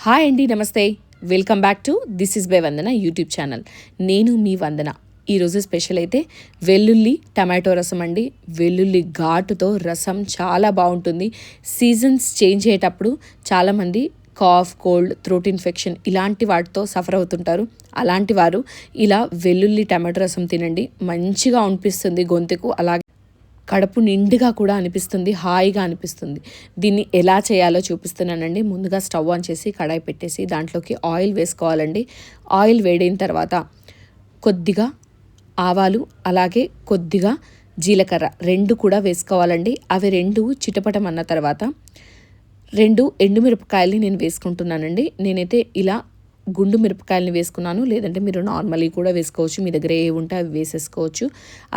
Hi అండి, నమస్తే. Welcome back to this is by Vandana YouTube channel. నేను మీ వందన. ఈరోజు స్పెషల్ అయితే వెల్లుల్లి టమాటో రసం అండి. వెల్లుల్లి ఘాటుతో రసం చాలా బాగుంటుంది. సీజన్స్ చేంజ్ అయ్యేటప్పుడు చాలామంది కాఫ్, కోల్డ్, థ్రోట్ ఇన్ఫెక్షన్ ఇలాంటి వాటితో సఫర్ అవుతుంటారు. అలాంటి వారు ఇలా వెల్లుల్లి టమాటో రసం తినండి. మంచిగా అనిపిస్తుంది గొంతుకు, అలాగే కడుపు నిండుగా కూడా అనిపిస్తుంది, హాయిగా అనిపిస్తుంది. దీన్ని ఎలా చేయాలో చూపిస్తున్నానండి. ముందుగా స్టవ్ ఆన్ చేసి కడాయి పెట్టేసి దాంట్లోకి ఆయిల్ వేసుకోవాలండి. ఆయిల్ వేడైన తర్వాత కొద్దిగా ఆవాలు, అలాగే కొద్దిగా జీలకర్ర రెండు కూడా వేసుకోవాలండి. అవి రెండు చిటపటమన్న తర్వాత 2 ఎండుమిరపకాయల్ని నేను వేసుకుంటున్నానండి. నేనైతే ఇలా గుండు మిరపకాయలని వేసుకున్నాను, లేదంటే మీరు నార్మల్గా కూడా వేసుకోవచ్చు. మీ దగ్గర ఏ ఉంటే అవి వేసేసుకోవచ్చు.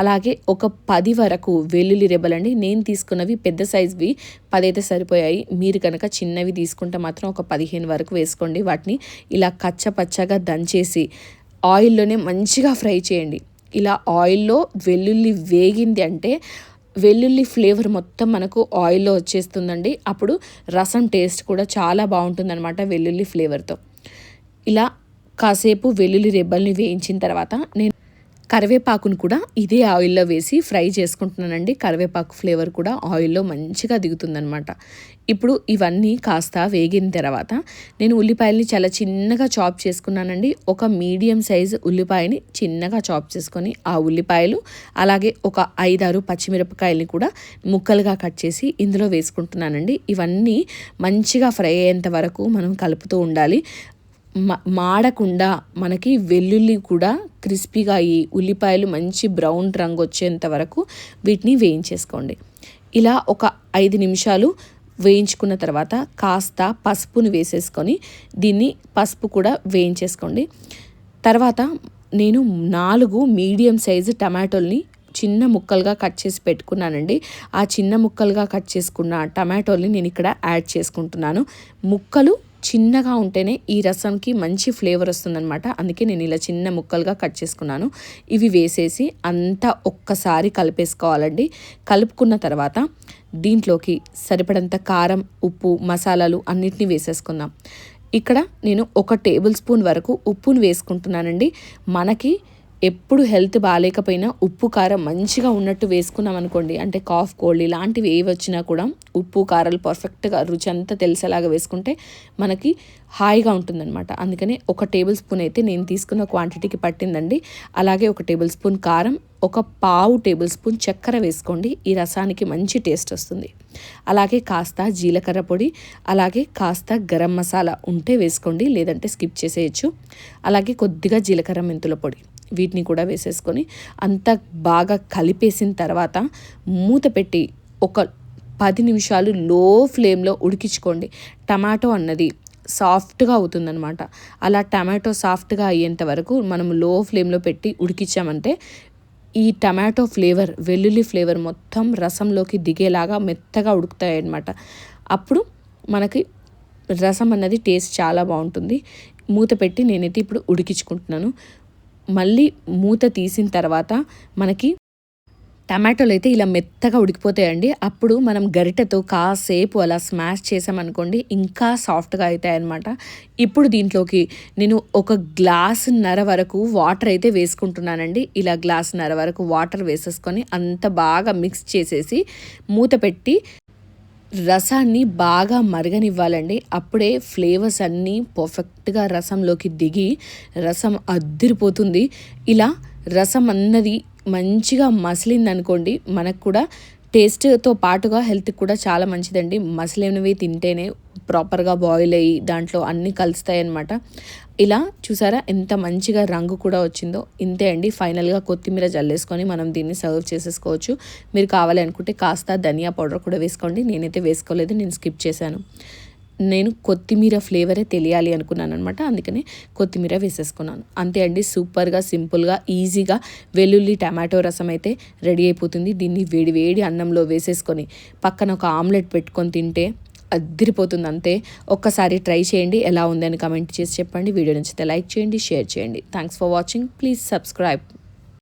అలాగే ఒక 10 వరకు వెల్లుల్లి రెబ్బలండి. నేను తీసుకున్నవి పెద్ద సైజ్వి 10 అయితే సరిపోయాయి. మీరు కనుక చిన్నవి తీసుకుంటే మాత్రం ఒక 15 వరకు వేసుకోండి. వాటిని ఇలా కచ్చపచ్చగా దంచేసి ఆయిల్లోనే మంచిగా ఫ్రై చేయండి. ఇలా ఆయిల్లో వెల్లుల్లి వేగింది అంటే వెల్లుల్లి ఫ్లేవర్ మొత్తం మనకు ఆయిల్లో వచ్చేస్తుందండి. అప్పుడు రసం టేస్ట్ కూడా చాలా బాగుంటుందన్నమాట వెల్లుల్లి ఫ్లేవర్తో. ఇలా కాసేపు వెల్లుల్లి రెబ్బల్ని వేయించిన తర్వాత నేను కరివేపాకును కూడా ఇదే ఆయిల్లో వేసి ఫ్రై చేసుకుంటున్నానండి. కరివేపాకు ఫ్లేవర్ కూడా ఆయిల్లో మంచిగా దిగుతుందనమాట. ఇప్పుడు ఇవన్నీ కాస్త వేగిన తర్వాత నేను ఉల్లిపాయల్ని చాలా చిన్నగా చాప్ చేసుకున్నానండి. ఒక మీడియం సైజు ఉల్లిపాయని చిన్నగా చాప్ చేసుకొని ఆ ఉల్లిపాయలు, అలాగే ఒక 5-6 పచ్చిమిరపకాయలని కూడా ముక్కలుగా కట్ చేసి ఇందులో వేసుకుంటున్నానండి. ఇవన్నీ మంచిగా ఫ్రై అయ్యేంత వరకు మనం కలుపుతూ ఉండాలి. మాడకుండా మనకి వెల్లుల్లి కూడా క్రిస్పీగా అయ్యి ఉల్లిపాయలు మంచి బ్రౌన్ రంగు వచ్చేంత వరకు వీటిని వేయించేసుకోండి. ఇలా ఒక 5 నిమిషాలు వేయించుకున్న తర్వాత కాస్త పసుపును వేసేసుకొని దీన్ని పసుపు కూడా వేయించేసుకోండి. తర్వాత నేను 4 మీడియం సైజు టమాటోల్ని చిన్న ముక్కలుగా కట్ చేసి పెట్టుకున్నానండి. ఆ చిన్న ముక్కలుగా కట్ చేసుకున్న టమాటోల్ని నేను ఇక్కడ యాడ్ చేసుకుంటున్నాను. ముక్కలు చిన్నగా ఉంటేనే ఈ రసంకి మంచి ఫ్లేవర్ వస్తుందన్నమాట. అందుకే నేను ఇలా చిన్న ముక్కలుగా కట్ చేసుకున్నాను. ఇవి వేసేసి అంతా ఒక్కసారి కలిపేసుకోవాలండి. కలుపుకున్న తర్వాత దీంట్లోకి సరిపడంత కారం, ఉప్పు, మసాలాలు అన్నిటినీ వేసేసుకుందాం. ఇక్కడ నేను 1 టేబుల్ స్పూన్ వరకు ఉప్పును వేసుకుంటున్నానండి. మనకి ఎప్పుడు హెల్త్ బాగాలేకపోయినా ఉప్పు కారం మంచిగా ఉన్నట్టు వేసుకున్నాం అనుకోండి, అంటే కాఫ్, కోల్డ్ ఇలాంటివి ఏవి వచ్చినా కూడా ఉప్పు కారాలు పర్ఫెక్ట్గా రుచి అంతా తెలిసేలాగా వేసుకుంటే మనకి హాయిగా ఉంటుందన్నమాట. అందుకని 1 టేబుల్ స్పూన్ అయితే నేను తీసుకున్న క్వాంటిటీకి పట్టిందండి. అలాగే 1 టేబుల్ స్పూన్ కారం, ఒక 1/2 టేబుల్ స్పూన్ చక్కెర వేసుకోండి. ఈ రసానికి మంచి టేస్ట్ వస్తుంది. అలాగే కాస్త జీలకర్ర పొడి, అలాగే కాస్త గరం మసాలా ఉంటే వేసుకోండి, లేదంటే స్కిప్ చేసేయచ్చు. అలాగే కొద్దిగా జీలకర్ర మెంతుల పొడి వీటిని కూడా వేసేసుకొని అంతా బాగా కలిపేసిన తర్వాత మూత పెట్టి ఒక 10 నిమిషాలు లో ఫ్లేమ్లో ఉడికించుకోండి. టమాటో అన్నది సాఫ్ట్గా అవుతుందన్నమాట. అలా టమాటో సాఫ్ట్గా అయ్యేంత వరకు మనం లో ఫ్లేమ్లో పెట్టి ఉడికించామంటే ఈ టమాటో ఫ్లేవర్, వెల్లుల్లి ఫ్లేవర్ మొత్తం రసంలోకి దిగేలాగా మెత్తగా ఉడుకుతాయి అన్నమాట. అప్పుడు మనకి రసం అన్నది టేస్ట్ చాలా బాగుంటుంది. మూత పెట్టి నేనైతే ఇప్పుడు ఉడికించుకుంటున్నాను. మళ్ళీ మూత తీసిన తర్వాత మనకి టమాటోలు అయితే ఇలా మెత్తగా ఉడికిపోతాయండి. అప్పుడు మనం గరిటెతో కాసేపు అలా స్మాష్ చేసామనుకోండి ఇంకా సాఫ్ట్గా అవుతాయి అన్నమాట. ఇప్పుడు దీంట్లోకి నేను 1 గ్లాసున్నర వరకు వాటర్ అయితే వేసుకుంటున్నానండి. ఇలా గ్లాసున్నర వరకు వాటర్ వేసేసుకొని అంత బాగా మిక్స్ చేసేసి మూత పెట్టి రసాన్ని బాగా మరగనివ్వాలండి. అప్పుడే ఫ్లేవర్స్ అన్నీ పర్ఫెక్ట్గా రసంలోకి దిగి రసం అద్దిరిపోతుంది. ఇలా రసం అన్నది మంచిగా మసిలిందనుకోండి, మనకు కూడా టేస్ట్తో పాటుగా హెల్త్కి కూడా చాలా మంచిదండి. మసిలినవి తింటేనే ప్రాపర్గా బాయిల్ అయ్యి దాంట్లో అన్నీ కలుస్తాయి అన్నమాట. ఇలా చూసారా ఎంత మంచిగా రంగు కూడా వచ్చిందో. ఇంతే అండి. ఫైనల్గా కొత్తిమీర జల్లేసుకొని మనం దీన్ని సర్వ్ చేసేసుకోవచ్చు. మీరు కావాలి అనుకుంటే కాస్త ధనియా పౌడర్ కూడా వేసుకోండి. నేనైతే వేసుకోలేదు, నేను స్కిప్ చేశాను. నేను కొత్తిమీర ఫ్లేవరే తెలియాలి అనుకున్నాను అనమాట, అందుకని కొత్తిమీర వేసేసుకున్నాను. అంతే అండి. సూపర్గా, సింపుల్గా, ఈజీగా వెల్లుల్లి టమాటో రసం అయితే రెడీ అయిపోతుంది. దీన్ని వేడి వేడి అన్నంలో వేసేసుకొని పక్కన ఒక ఆమ్లెట్ పెట్టుకొని తింటే అద్దిరిపోతుంది. అంతే. ఒక్కసారి ట్రై చేయండి. ఎలా ఉందని కమెంట్ చేసి చెప్పండి. వీడియో నచ్చితే లైక్ చేయండి, షేర్ చేయండి. Thanks for watching. Please subscribe.